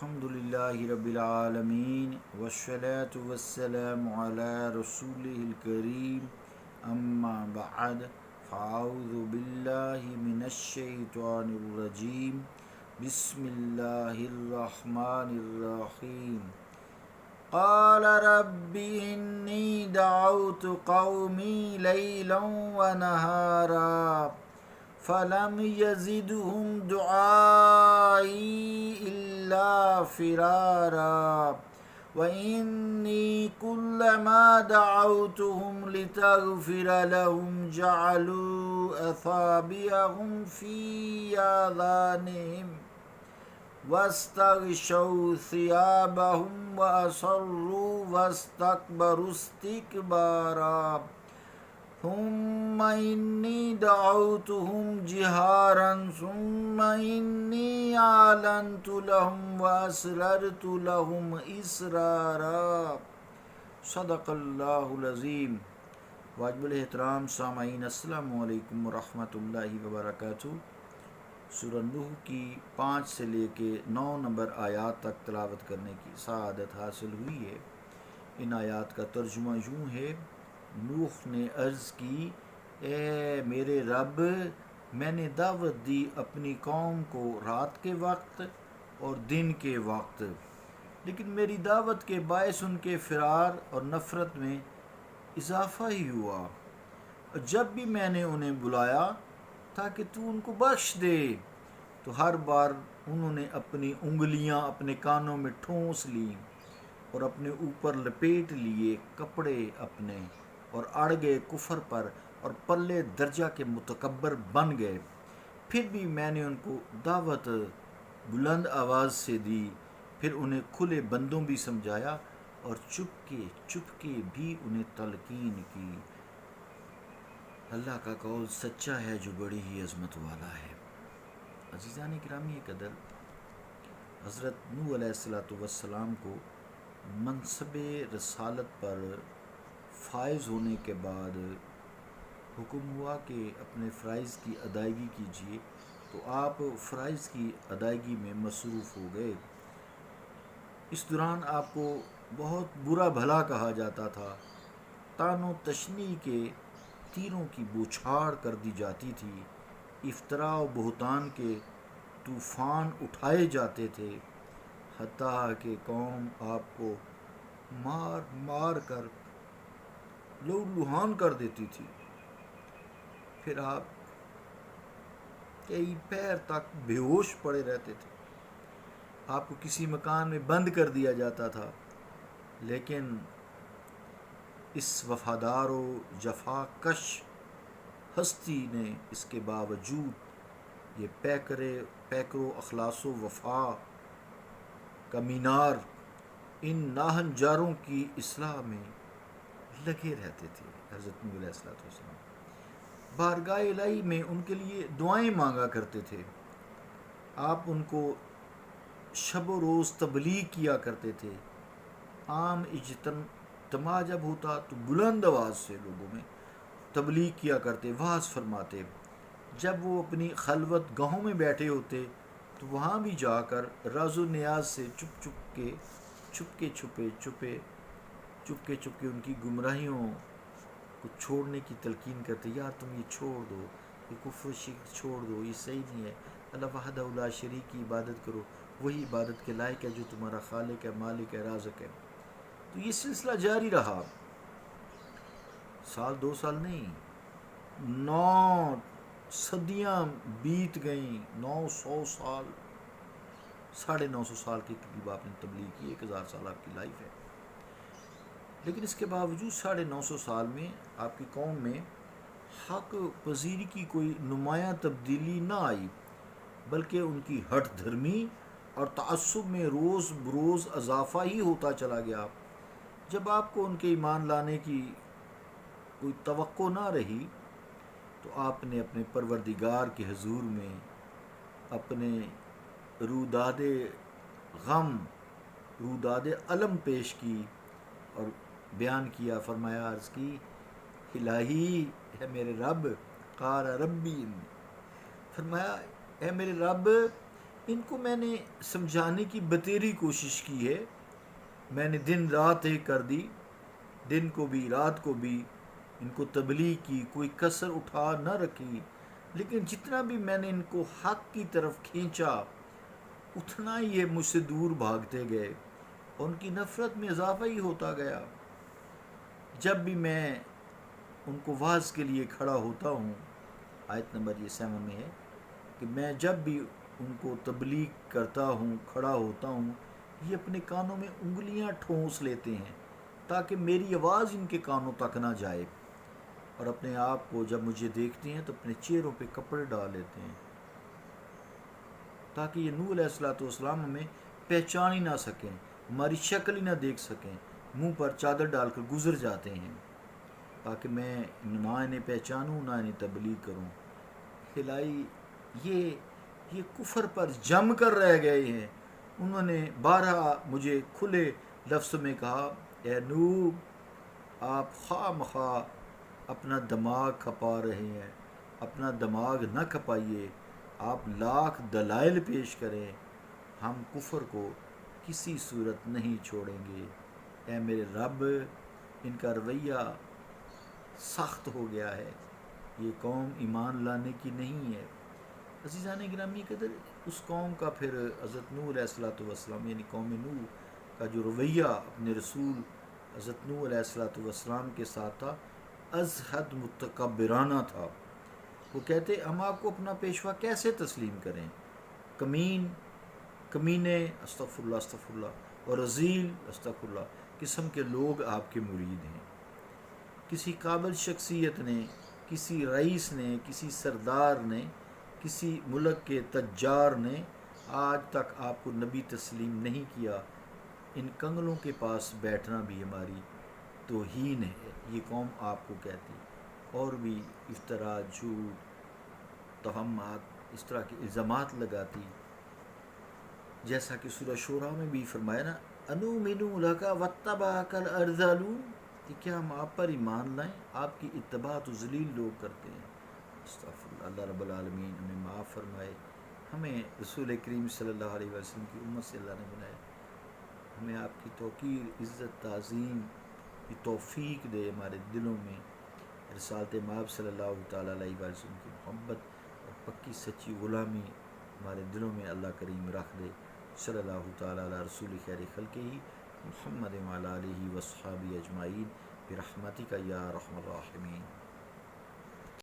الحمد للہ رب العالمین والصلاة والسلام علی رسولہ الکریم اما بعد فاعوذ باللہ من الشیطان الرجیم بسم اللہ الرحمن الرحیم قال رب انی دعوت قومی لیلا ونہارا فلم يزدهم دعائي إلا فرارا وإني كلما دعوتهم لتغفر لهم جعلوا أصابعهم في آذانهم واستغشوا ثيابهم وأصروا واستكبروا استكبارا ثم إني دعوتهم جهارا ثم إني أعلنت لهم وأسررت لهم إسرارا صدق اللہ العظیم۔ واجب الاحترام سامعین، السلام علیکم ورحمۃ اللہ وبرکاتہ۔ سورہ نوح کی 5 سے لے کے 9 نمبر آیات تک تلاوت کرنے کی سعادت حاصل ہوئی ہے۔ ان آیات کا ترجمہ یوں ہے: نوح نے عرض کی، اے میرے رب، میں نے دعوت دی اپنی قوم کو رات کے وقت اور دن کے وقت، لیکن میری دعوت کے باعث ان کے فرار اور نفرت میں اضافہ ہی ہوا، اور جب بھی میں نے انہیں بلایا تاکہ تو ان کو بخش دے تو ہر بار انہوں نے اپنی انگلیاں اپنے کانوں میں ٹھونس لیں اور اپنے اوپر لپیٹ لیے کپڑے اپنے، اور اڑ گئے کفر پر اور پلے درجہ کے متکبر بن گئے۔ پھر بھی میں نے ان کو دعوت بلند آواز سے دی، پھر انہیں کھلے بندوں بھی سمجھایا اور چپکے بھی انہیں تلقین کی۔ اللہ کا قول سچا ہے جو بڑی ہی عظمت والا ہے۔ عزیزان گرامی قدر، حضرت نوح علیہ السلام کو منصب رسالت پر فائز ہونے کے بعد حکم ہوا کہ اپنے فرائض کی ادائیگی کیجیے، تو آپ فرائض کی ادائیگی میں مصروف ہو گئے۔ اس دوران آپ کو بہت برا بھلا کہا جاتا تھا، طعن و تشنیع کے تیروں کی بوچھاڑ کر دی جاتی تھی، افتراء و بہتان کے طوفان اٹھائے جاتے تھے، حتیٰ کہ قوم آپ کو مار مار کر لہولہان کر دیتی تھی۔ پھر آپ کئی پیر تک بے ہوش پڑے رہتے تھے، آپ کو کسی مکان میں بند کر دیا جاتا تھا، لیکن اس وفادار و جفا کش ہستی نے اس کے باوجود یہ پیکر و اخلاص و وفا کا مینار ان ناہنجاروں کی اصلاح میں لگے رہتے تھے۔ حضرت نوح علیہ السلام بارگاہ الہی میں ان کے لیے دعائیں مانگا کرتے تھے، آپ ان کو شب و روز تبلیغ کیا کرتے تھے۔ عام اجتماع جب ہوتا تو بلند آواز سے لوگوں میں تبلیغ کیا کرتے، وعظ فرماتے۔ جب وہ اپنی خلوت گاہوں میں بیٹھے ہوتے تو وہاں بھی جا کر راز و نیاز سے چپکے چھپے ان کی گمراہیوں کو چھوڑنے کی تلقین کرتے۔ یار تم یہ چھوڑ دو، یہ کفر شرک چھوڑ دو، یہ صحیح نہیں ہے، اللہ وحدہ لا شریک کی عبادت کرو، وہی عبادت کے لائق ہے جو تمہارا خالق ہے، مالک ہے، رازق ہے۔ تو یہ سلسلہ جاری رہا، سال 2 سال نہیں، 9 صدیاں بیت گئیں، 900 سال، 950 سال کے قریب آپ نے تبلیغ کی، 1000 سال آپ کی لائف ہے۔ لیکن اس کے باوجود 950 سال میں آپ کی قوم میں حق پذیری کی کوئی نمایاں تبدیلی نہ آئی، بلکہ ان کی ہٹ دھرمی اور تعصب میں روز بروز اضافہ ہی ہوتا چلا گیا۔ جب آپ کو ان کے ایمان لانے کی کوئی توقع نہ رہی تو آپ نے اپنے پروردگار کے حضور میں اپنے روداد غم، روداد علم پیش کی اور بیان کیا، فرمایا، عرض کی، الہی ہے میرے رب، قال ربی، فرمایا اے میرے رب، ان کو میں نے سمجھانے کی بتیری کوشش کی ہے، میں نے دن رات ایک کر دی، دن کو بھی رات کو بھی ان کو تبلیغ کی، کوئی کسر اٹھا نہ رکھی، لیکن جتنا بھی میں نے ان کو حق کی طرف کھینچا اتنا ہی یہ مجھ سے دور بھاگتے گئے، اور ان کی نفرت میں اضافہ ہی ہوتا گیا۔ جب بھی میں ان کو واعظ کے لیے کھڑا ہوتا ہوں، آیت نمبر یہ 7 میں ہے کہ میں جب بھی ان کو تبلیغ کرتا ہوں، کھڑا ہوتا ہوں، یہ اپنے کانوں میں انگلیاں ٹھونس لیتے ہیں تاکہ میری آواز ان کے کانوں تک نہ جائے، اور اپنے آپ کو جب مجھے دیکھتے ہیں تو اپنے چہروں پہ کپڑے ڈال لیتے ہیں تاکہ یہ نوح علیہ السلام ہمیں پہچان ہی نہ سکیں، ہماری شکل ہی نہ دیکھ سکیں، منہ پر چادر ڈال کر گزر جاتے ہیں تاکہ میں نہ انہیں پہچانوں نہ انہیں تبلیغ کروں۔ الہی یہ کفر پر جم کر رہ گئے ہیں۔ انہوں نے بارہا مجھے کھلے لفظ میں کہا، اے نوح، آپ خواہ مخواہ اپنا دماغ کھپا رہے ہیں، اپنا دماغ نہ کھپائیے، آپ لاکھ دلائل پیش کریں، ہم کفر کو کسی صورت نہیں چھوڑیں گے۔ اے میرے رب، ان کا رویہ سخت ہو گیا ہے، یہ قوم ایمان لانے کی نہیں ہے۔ عزیزان گرامی قدر، اس قوم کا پھر حضرت نوح علیہ السلام یعنی قوم نوح کا جو رویہ اپنے رسول حضرت نوح علیہ السلام کے ساتھ تھا، از حد متکبرانہ تھا۔ وہ کہتے ہم آپ کو اپنا پیشوا کیسے تسلیم کریں، کمینے استغفر اللہ اور رذیل استغفر اللہ قسم کے لوگ آپ کے مرید ہیں۔ کسی قابل شخصیت نے، کسی رئیس نے، کسی سردار نے، کسی ملک کے تجار نے آج تک آپ کو نبی تسلیم نہیں کیا۔ ان کنگلوں کے پاس بیٹھنا بھی ہماری توہین ہے، یہ قوم آپ کو کہتی، اور بھی افطرا، جھوٹ، تہمات، اس طرح کے الزامات لگاتی، جیسا کہ سورہ شورى میں بھی فرمایا نا، انؤمن لک واتبعک الارذلون، کہ کیا ہم آپ پر ایمان لائیں، آپ کی اتباع تو ذلیل لوگ کرتے ہیں۔ استغفر اللہ، اللہ رب العالمین ہمیں معاف فرمائے، ہمیں رسول کریم صلی اللہ علیہ وسلم کی امت سے اللہ نے بنایا، ہمیں آپ کی توقیر، عزت، تعظیم کی توفیق دے، ہمارے دلوں میں رسالت مآب صلی اللہ تعالیٰ علیہ وسلم کی محبت اور پکی سچی غلامی ہمارے دلوں میں اللہ کریم رکھ دے۔ صلی اللہ تعالیٰ علی رسول خیر خلقہ محمد وعلی آلہ وصحبہ اجمعین برحمتک یا ارحم الراحمین۔